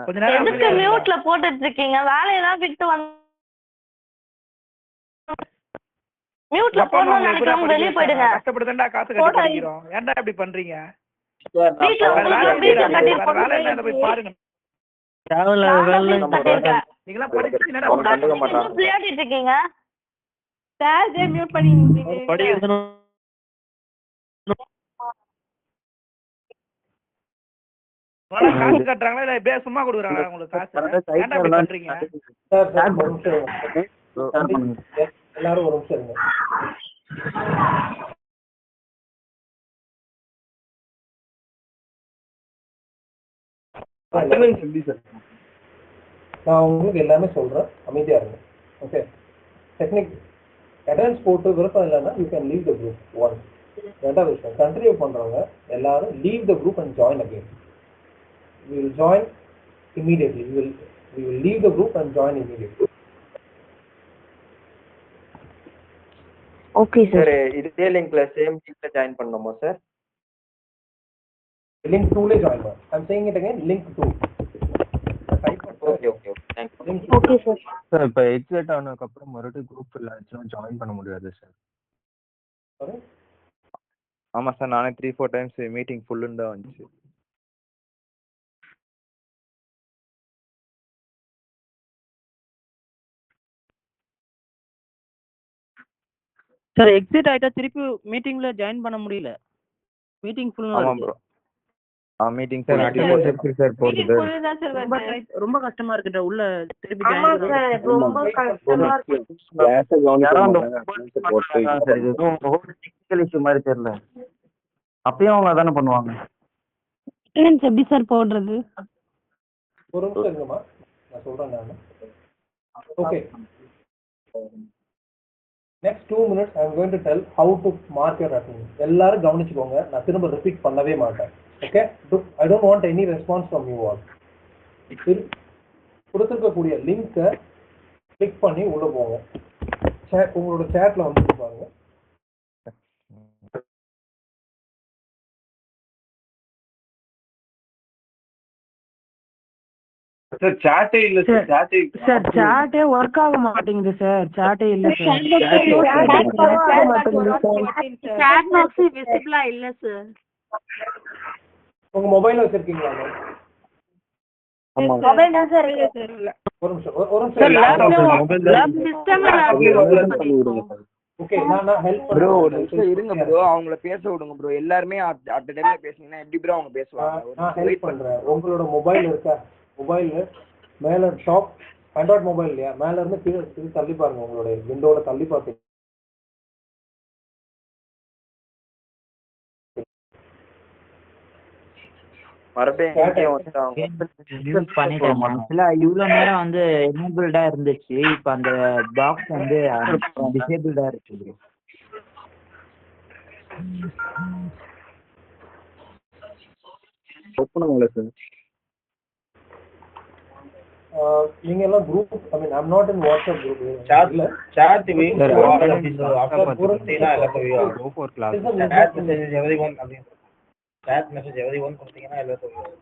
கொஞ்ச நேரம் எதுக்கு மியூட்ல போட்டுட்டு இருக்கீங்க? வேலையெல்லாம் விட்டு வந்து மியூட்ல போடணும் நினைக்கிறவங்க வெளிய போயிடுங்க. கஷ்டப்பட்டுதான்டா காசு கட்டி படிக்கிறோம். ஏன்டா இப்படி பண்றீங்க? வீட்ல வீட்ல கட்டி வேலை என்ன போய் பாருங்க. நீங்கலாம் படிச்சு என்னடா கண்டுக்க மாட்டாங்க. விளையாடிட்டு இருக்கீங்க. சார் மியூட் பண்ணிட்டீங்க. படிக்கிறது காசு கட்டுறாங்களா இல்ல இப்படியே சும்மா கொடுக்குறாங்களா உங்களுக்கு காசு? ஏன்டா இப்படி பண்றீங்க? எல்லாரும் ஒரு நிமிஷம் இருங்க. நான் உங்களுக்கு எல்லாமே சொல்றேன், அமைதியா இருங்க. ஓகே, டெக்னிக் அட்டெண்டன்ஸ் போட்டு விருப்பம் இல்லைன்னா you can leave the group. One. ரெண்டாவது விஷயம், கண்டினியூ பண்றவங்க எல்லாரும் leave the group and join again. We will join immediately. We will leave the group and join immediately. Okay sir. இதே லிங்க்ல சேம் லிங்க்ல ஜாயின் பண்ணனுமா சார்? Link 2 ல join பண்ணு. I'm saying it again, link 2. Okay thank you. Okay sir. Sir இப்போ exit ஆனதுக்கு அப்புறம் மறுபடியும் குரூப் இல்ல ஆச்சுன்னா ஜாயின் பண்ண முடியாது சார். Sorry? ஆமா சார், நானே 3-4 டைம்ஸ் மீட்டிங் ஃபுல்லுன்னு தான் வந்துச்சு. சார் எக்ஸிட் ஆயிட்டா திருப்பி மீட்டிங்ல ஜாயின் பண்ண முடியல. மீட்டிங் ஃபுல்லா ஆமா இருக்கு. ப்ரோ. மீட்டிங் சார் அட்டெண்டன்ஸ் எப்படி சார் போடுது? ரொம்ப கஷ்டமா இருக்கு உள்ள திருப்பி ஆமா ஜாயின் சார், ரொம்ப கஷ்டமா இருக்கு. டெக்னிக்கல் இஷ்யூ மாதிரி தெரியல. அப்பயும் அவங்க அதானே பண்ணுவாங்க. அட்டெண்டன்ஸ் எப்படி சார் போடுறது? ஒரு நிமிஷம் இருங்கம்மா, நான் சொல்றேன் நான். Okay, next 2 minutes I am going to tell how to mark your attendance. எல்லாரும் கவனிச்சுக்கோங்க, நான் திரும்ப ரிப்பீட் பண்ணவே மாட்டேன். Okay, I don't want any response from you all. கொடுத்துருக்கக்கூடிய லிங்கை கிளிக் பண்ணி உள்ள போங்க. உங்களோட சேட்ல வந்து பாருங்க. சார் சாட்டே இல்ல சார், சாட்டே ஒர்க் ஆக மாட்டேங்குது சார். சாட்டே இல்ல சார். சாட் பாக்ஸ் விசிபிளா இல்ல சார். உங்க மொபைல்ல வச்சிருக்கீங்களா? ஆமா மொபைல் தான் சார் இருக்கு. ஒரு நிமிஷம் சிஸ்டம்ல ஓகே, நான் ஹெல்ப் ப்ரோ ஒரு பண்றேன். நிமிஷம் இருங்க ப்ரோ, அவங்கள பேச விடுங்க ப்ரோ. எல்லாரும் அட் டைம்ல பேசுனீங்கன்னா எப்படி ப்ரோ அவங்க பேசுவாங்க? நான் ஹெல்ப் பண்றேன். உங்களோட மொபைல் இருக்கா? மொபைல்ல மேல டாப் ஆண்ட்ராய்ட் மொபைல் இல்லையா, மேல இருந்து கீழே தள்ளி பாருங்க. உங்களோட விண்டோல தள்ளி பார்த்தீங்க இவ்வளவு நேரம் வந்து எனேபிள்டா இருந்துச்சு. இப்ப அந்த பாக்ஸ் வந்து டிசேபிள்டா இருக்கு. ஓபன் ஆகல சார். நீங்க எல்லாம் group, I mean I'm not in WhatsApp group. chat means go for class. chat message everyone அப்படி chat message everyone கொடுத்தீங்கன்னா எல்லாம் சொல்லுவாங்க.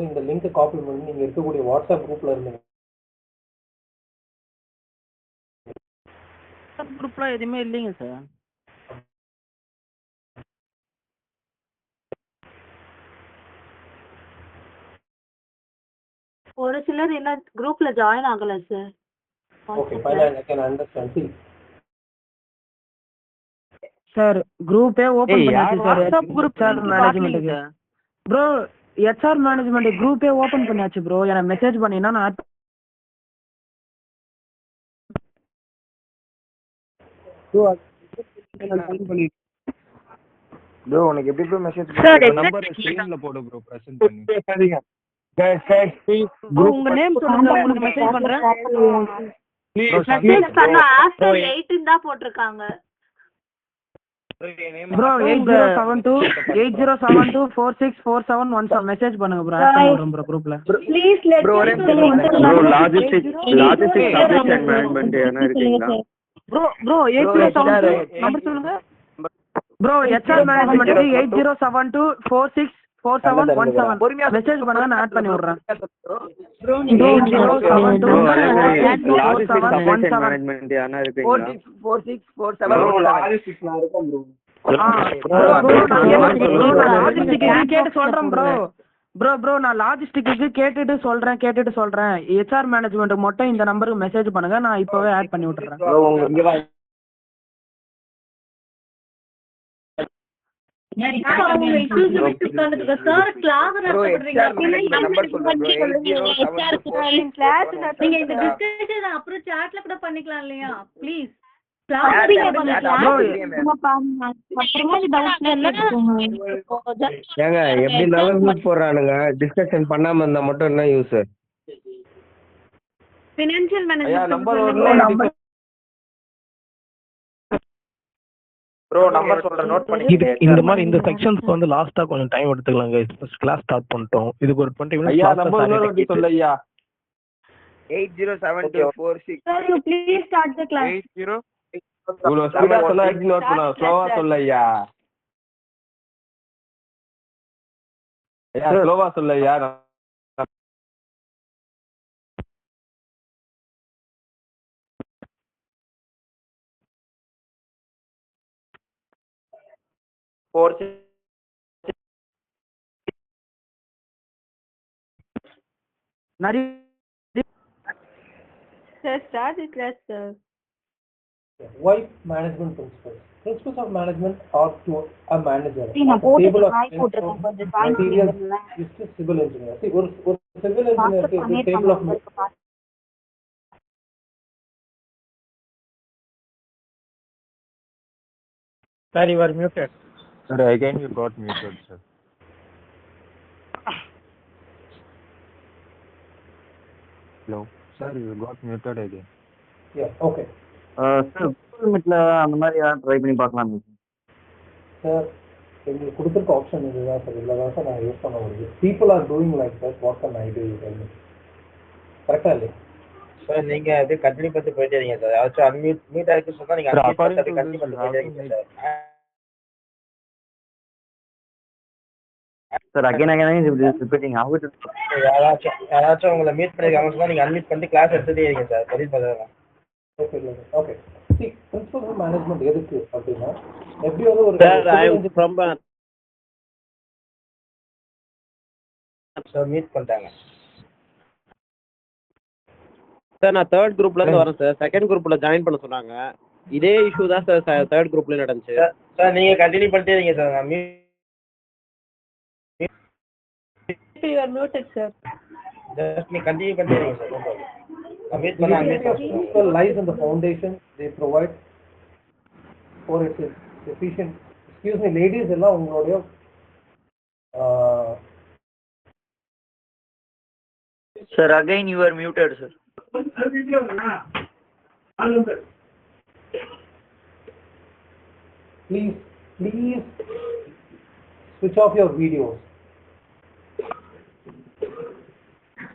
இந்த லிங்கை காப்பி பண்ணி நீங்க இருக்கக்கூடிய வாட்ஸ்அப் குரூப்ல இருந்தீங்க. குரூப்ல எதுவுமே இல்லைங்க சார். ஒரு சிலர் என்ன குரூப்ல ஜாயின் ஆகல சார். Okay, fine, I can understand. See, sir குரூப்பே ஓபன் பண்ணியாச்சு சார் வாட்ஸ்அப் குரூப் ஹெச்ஆர் மேனேஜ்மென்ட்டுக்கு ப்ரோ ஹெச்ஆர் மேனேஜ்மெண்ட் குரூப்பே ஓபன் பண்ணியாச்சு ப்ரோ எனக்கு மெசேஜ் பண்ணீங்கன்னா நான் ப்ரோ உனக்கு எப்படி ப்ரோ மெசேஜ் நம்பர் ஸ்கிரீன்ல போடு ப்ரோ பிரசன்ட் பண்ணி உங்க நேம் சொல்லுங்க உங்களுக்கு மெசேஜ் பண்றேன் மெசேஜ் பண்ண ஆஃப்டர் 18 தான் போட்டுருக்காங்க ப்ரோ 8072464717 மெசேஜ் பண்ணுங்க ப்ரோ ஆட் பண்ணுறோம் ப்ரோ குரூப்ல please let bro logistic supply management என்ன இருக்கீங்களா ப்ரோ 8072 நம்பர் சொல்லுங்க ப்ரோ ஹெச்ஆர் மேனேஜ்மென்ட்க்கு 8072464717 மெசேஜ் பண்ணுங்க நான் ஆட் பண்ணி விடுறேன் bro 8072 logistic supply chain management என்ன இருக்கீங்களா 4647 கேட்டு சொல்றேன் ப்ரோ நான் லாஜிஸ்டிக்கு கேட்டுட்டு சொல்றேன் ஹெச்ஆர் மேனேஜ்மெண்ட் மட்டும் இந்த நம்பருக்கு மெசேஜ் பண்ணுங்க நான் இப்பவே ஆட் பண்ணி விட்டுறேன் அப்புறம் சாட்ல கூட பண்ணிக்கலாம் இல்லையா ப்ளீஸ் ஏங்க எப்படி இருந்தாலும் மியூட் போடுறானுங்க டிஸ்கஷன் பண்ணாம இருந்தா மட்டும் என்ன use financial number management bro number சொல்றேன் நோட் பண்ணி இந்த மாதிரி இந்த செக்ஷன்ஸ்க்கு வந்து லாஸ்டா கொஞ்சம் டைம் எடுத்துக்கலாங்க கிளாஸ் ஸ்டார்ட் பண்ணிட்டோம் இதுக்கு ஒரு 20 மினிட்ஸ் ஐயா நம்பர் இன்னொரு சொல்ல ஐயா 807246 Sir, you please start the class. 80 இவ்வளவு ஸ்பீடா சொல்ல நோட் பண்ணா ஸ்லோவா சொல்ல ஐயா ஸ்லோவா சொல்ல ஐயா Sir, start the class, sir. Wife management principles. Principles of management are to a manager. See, நான் போட்டுட்டு ஹாய் போட்டுருக்கேன் கொஞ்சம் ஜாயின் Materials பண்ணிடுங்க. is to civil engineer. See, ஒரு civil engineer க்கு table of Sir, you are muted. Sir, again you got muted, sir. Hello, sir, you got muted again. Yeah, okay. Sir Google மீட்ல அந்த மாதிரி try பண்ணி பார்க்கலாம் sir எங்களுக்கு கொடுத்துருக்க option இதுதான் சார் இதில் தான் சார் நான் யூஸ் பண்ண முடியுது people are doing like that what can I to கரெக்டா இல்லையா சார் நீங்க அப்படியே கண்டினியூ பண்ணிட்டு போயிட்டே இருக்கீங்க சார் ஏதாச்சும் அன்மியூட் மீட் ஆயிருக்கு சொன்னா நீங்க அன்மியூட் பண்ணிட்டு கண்டினியூ பண்ணிட்டு போயிட்டே இருக்கீங்க சார் அகைன் ரிப்பீட்டிங் ஆகுது யாராச்சும் உங்களை மீட் பண்ணிருக்காங்க சொன்னா நீங்க அன்மியூட் பண்ணிட்டு கிளாஸ் எடுத்துட்டே இருக்கீங்க சார் பதில் பதில் okay see principles of management எதுக்கு அப்படின்னா எப்படி வந்து ஒரு சார் மீட் பண்ணிட்டாங்க சார் நான் தேர்ட் குரூப்ல இருந்து வரேன் சார் செகண்ட் குரூப்ல ஜாயின் பண்ண சொன்னாங்க இதே இஷ்யூ தான் சார் தேர்ட் குரூப்ல நடந்துச்சு சார் நீங்க கண்டினியூ பண்ணிட்டே இருக்கீங்க சார் நான் You are muted, sir. Just நீ கண்டினியூ பண்ணிட்டே இருக்கீங்க சார் மீட் பண்ண principle lies in the foundation they provide for its efficient excuse me ladies எல்லாம் உங்களுடைய Sir, again you are muted, sir. Please switch off your videos.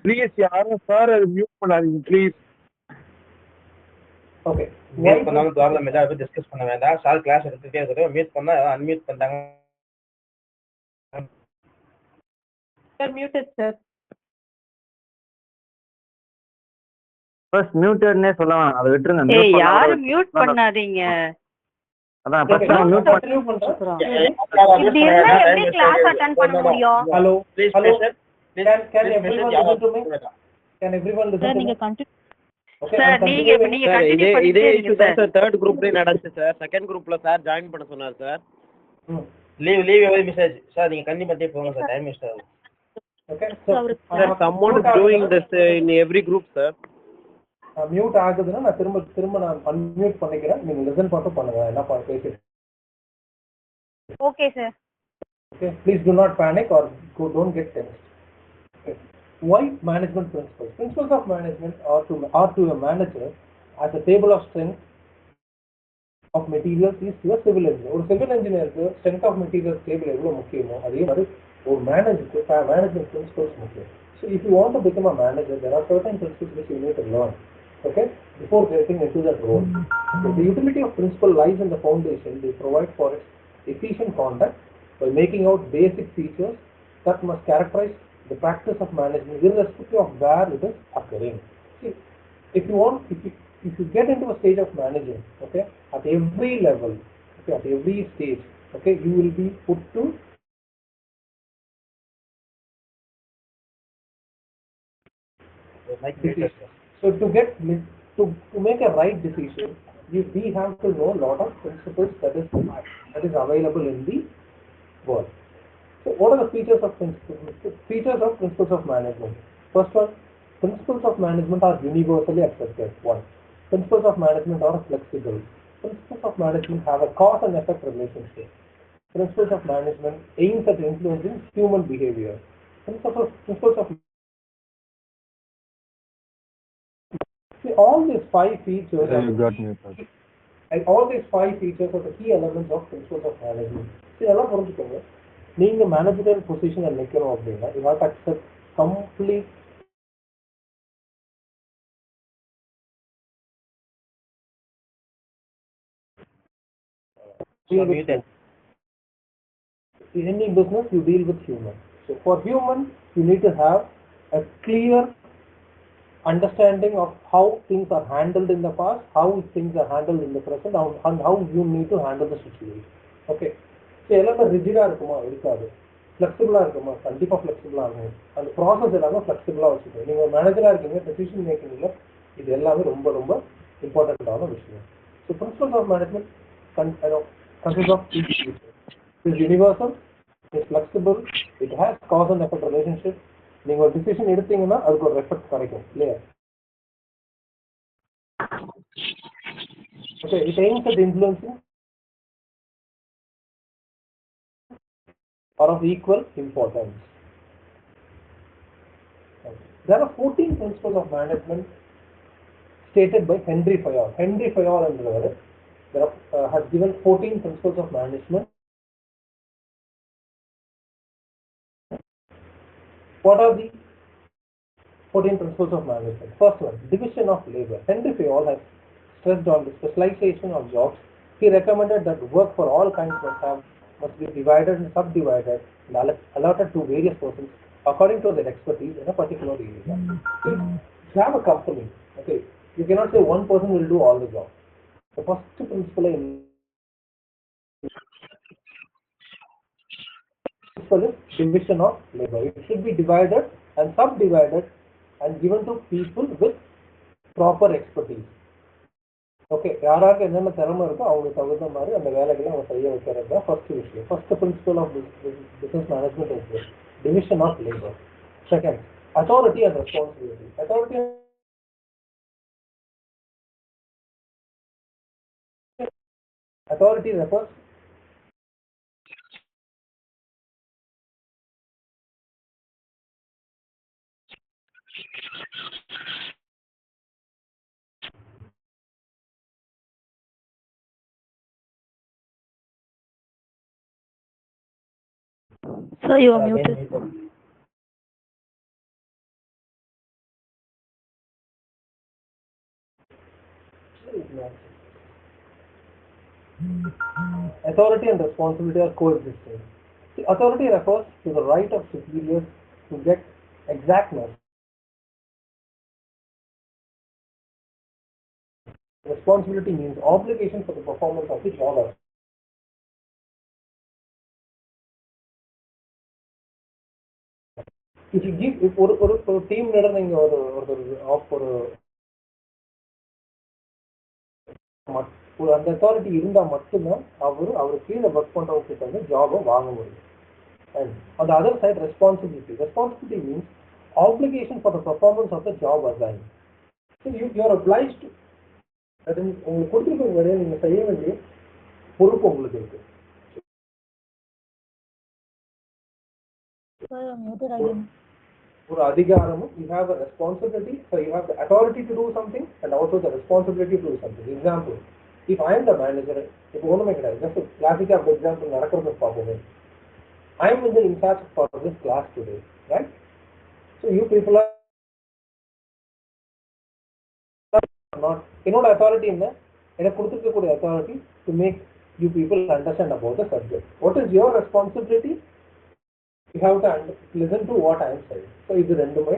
Please, யாரும் sir mute பண்ணாதீங்க please. Okay. Meet பண்ணாம problem இல்ல அதை discuss பண்ண வேண்டாம். Sir class எடுத்துட்டே இருக்கட்டும். மீட் பண்ணா அன்மியூட் பண்ணிட்டாங்க. You are muted, sir. First மியூட்டட்னே சொல்லலாம். அதை விட்டுருங்க. ஏய் யாரும் மியூட் பண்ணாதீங்க. அதான் ஃபர்ஸ்ட் நான் மியூட் இப்படி இருந்தா எப்படி கிளாஸ் அட்டெண்ட் பண்ண முடியும்? Hello. Please, Hello. sir. Can everyone listen to me? Can everyone listen to me? நீங்க கண்டினியூ Okay, சார் I'm நீங்க continuing. நீங்க சார் கண்டினியூ இதே பண்ணிட்டே இருங்க இஷ்யூ தான் சார். சார் தேர்ட் குரூப்லயும் நடந்துச்சு சார். செகண்ட் குரூப்ல சார் ஜாயின் பண்ண சொன்னார் சார். லீவ் எவ்வளோ மெசேஜ் சார் நீங்கள் கண்டிப்பாக பண்ணிட்டே போங்க சார், டைம் வேஸ்ட் ஆகுது. Okay, so sir someone is doing this in every group sir. Mute ஆகுதுன்னா நான் திரும்ப நான் அன்மியூட் பண்ணிக்கிறேன். நீங்க லிசன் மட்டும் பண்ணுங்க என்ன பேசிட்டு. Okay sir. Okay, please do not panic or don't get tensed. Okay. Why management principles? Principles of management are to a manager as a table of strength of materials is to a civil engineer. ஒரு civil engineer-க்கு strength of materials table எவ்வளவு முக்கியமோ அதே மாதிரி ஒரு manager-க்கு management principles முக்கியம். So if you want to become a manager, there are certain principles which you need to learn. Okay, before getting into that role. Okay. The utility of principle lies in the foundation they provide for its efficient conduct by making out basic features that must characterize the practice of management irrespective of where it is occurring. See, if you get into a stage of managing, okay, at every level, okay, at every stage, okay, you will be put to decision. So to make a right decision, we have to know a lot of principles that is available in the world. So what are the features of principles of management? First one, principles of management are universally accepted. One, principles of management are flexible. Principles of management have a cause and effect relationship. Principles of management aims at influencing human behavior. Principles of See, all these five features are the key elements of principles of management. See, எல்லாம் புரிஞ்சுக்கோங்க. நீங்க managerial பொசிஷன்ல நிக்கணும் அப்படின்னா you have to accept complete in any business you deal with humans. So for humans you need to have a clear understanding of how things are handled in the past, how things are handled in the present, and how you need to handle the situation. Okay. So எல்லாமே ரிஜிடா இருக்குமா? இருக்காது. ஃப்ளெக்சிபிளா இருக்குமா? கண்டிப்பா ஃப்ளெக்சிபிளா இருக்கும். அந்த process எல்லாமே ஃப்ளெக்சிபிளா வச்சுக்கணும். நீங்க மேனேஜரா இருக்கீங்க, டெசிஷன் மேக்கிங்ல இது எல்லாமே ரொம்ப ரொம்ப இம்பார்ட்டன்டான விஷயம். So principles of management consists of three features. It is universal, it is flexible, it has cause and effect relationship. நீங்க ஒரு டிசிஷன் எடுத்தீங்கன்னா அதுக்கு ஒரு எஃபெக்ட் கிடைக்கும் இல்லையா? Okay, it aims at influencing or of equal importance. There are 14 principles of management stated by Henry Fayol. Henry Fayol has given 14 principles of management. What are the 14 principles of management? First one, division of labor. Henry Fayol has stressed on the specialization of jobs. He recommended that work for all kinds must be divided and subdivided and allotted to various persons according to their expertise in a particular area. So if you have a company, okay, you cannot say one person will do all the job. The first principle is division of labor. It should be divided and subdivided and given to people with proper expertise. Okay, யாராருக்கு என்னென்ன திறமை இருக்கோ அவங்களுக்கு தகுந்த மாதிரி அந்த வேலைகளை அவங்க செய்ய வைக்கிறது தான் ஃபர்ஸ்ட் விஷயம். First principle of business management is division of labour. Second, authority and responsibility. Authority refers Sir, you are muted. Authority and responsibility are coexisting. See, authority refers to the right of superiors to get exactness. Responsibility means obligation for the performance of the job. If you give, if ஒரு team leader நீங்க ஒரு ஒரு அந்த authority இருந்தா மட்டும்தான் அவர் கீழே work பண்றவங்க கிட்ட வந்து ஜாபை வாங்க முடியும். And on the other side, responsibility means obligation for the performance of the job assigned. So you are obliged to, that is உங்களுக்கு கொடுத்திருக்க வேலையை நீங்க செய்ய வேண்டிய பொறுப்பு உங்களுக்கு இருக்கு. ஒரு அதிகாரமும், you have a responsibility, so you have the authority to do something and also the responsibility to do something. Example, if I am the manager, இப்போ ஒண்ணுமே கிடையாது, just a classic example நடக்கிறது பார்ப்போமே. I am in charge for this class today, right? So you people are not, என்னோட authority என்ன, எனக்கு கொடுத்திருக்கக்கூடிய authority to make you people understand about the subject. What is your responsibility? You have to listen to what I am saying. So இது ரெண்டுமே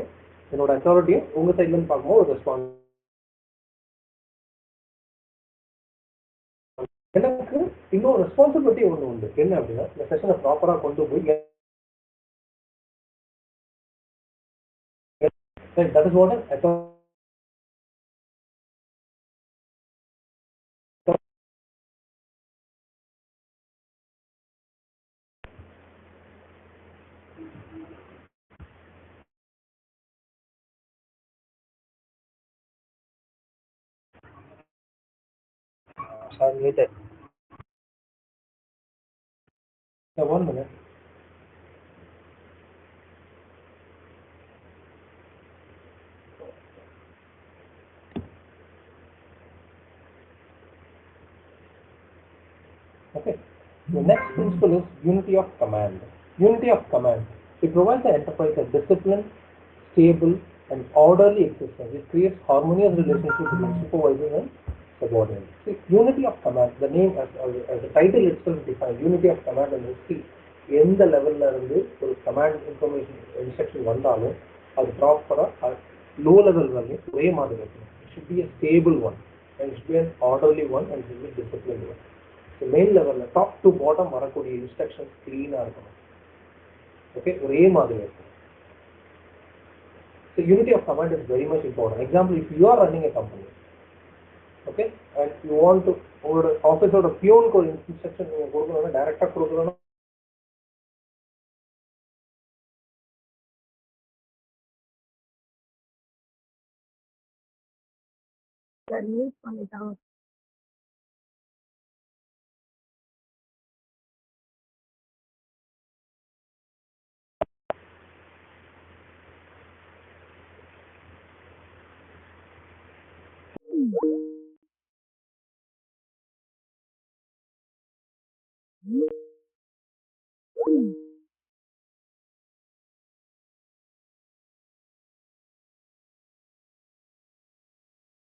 என்னோட authority உங்க சைடுல இருந்து பார்க்கும்போது ஒரு ரெஸ்பான்ஸ். எனக்கு இன்னொரு ரெஸ்பான்சிபிலிட்டி ஒன்று உண்டு. என்ன அப்படின்னா, இந்த செஷனை ப்ராப்பரா கொண்டு போய் that is what an authority. One minute. Okay. The next principle is unity of command. Unity of command. It provides the enterprise a disciplined, stable, and orderly existence. It creates harmonious relationship between supervisors and subordinates. See, unity of command. The name as the title itself defines unity of command and see எந்த லெவல்ல இருந்து ஒரு command information instruction வந்தாலும் அது ப்ராப்பரா low level வரையும் ஒரே மாதிரி இருக்கணும். It should be a stable one and it should be an orderly one and it should be a disciplined one. Main லெவலில் டாப் டு பாட்டம் வரக்கூடிய இன்ஸ்ட்ரக்ஷன்ஸ் கிளீனாக இருக்கணும். ஓகே, ஒரே மாதிரி இருக்கும். So unity of command is very much important. Example, if you are running a company, okay, and you want to உங்களோட ஆஃபீஸோட பியூனுக்கு ஒரு இன்ஸ்ட்ரக்ஷன் நீங்கள் கொடுக்கணும்னா டைரெக்டாக கொடுக்கணும். பண்ணிட்டாங்க.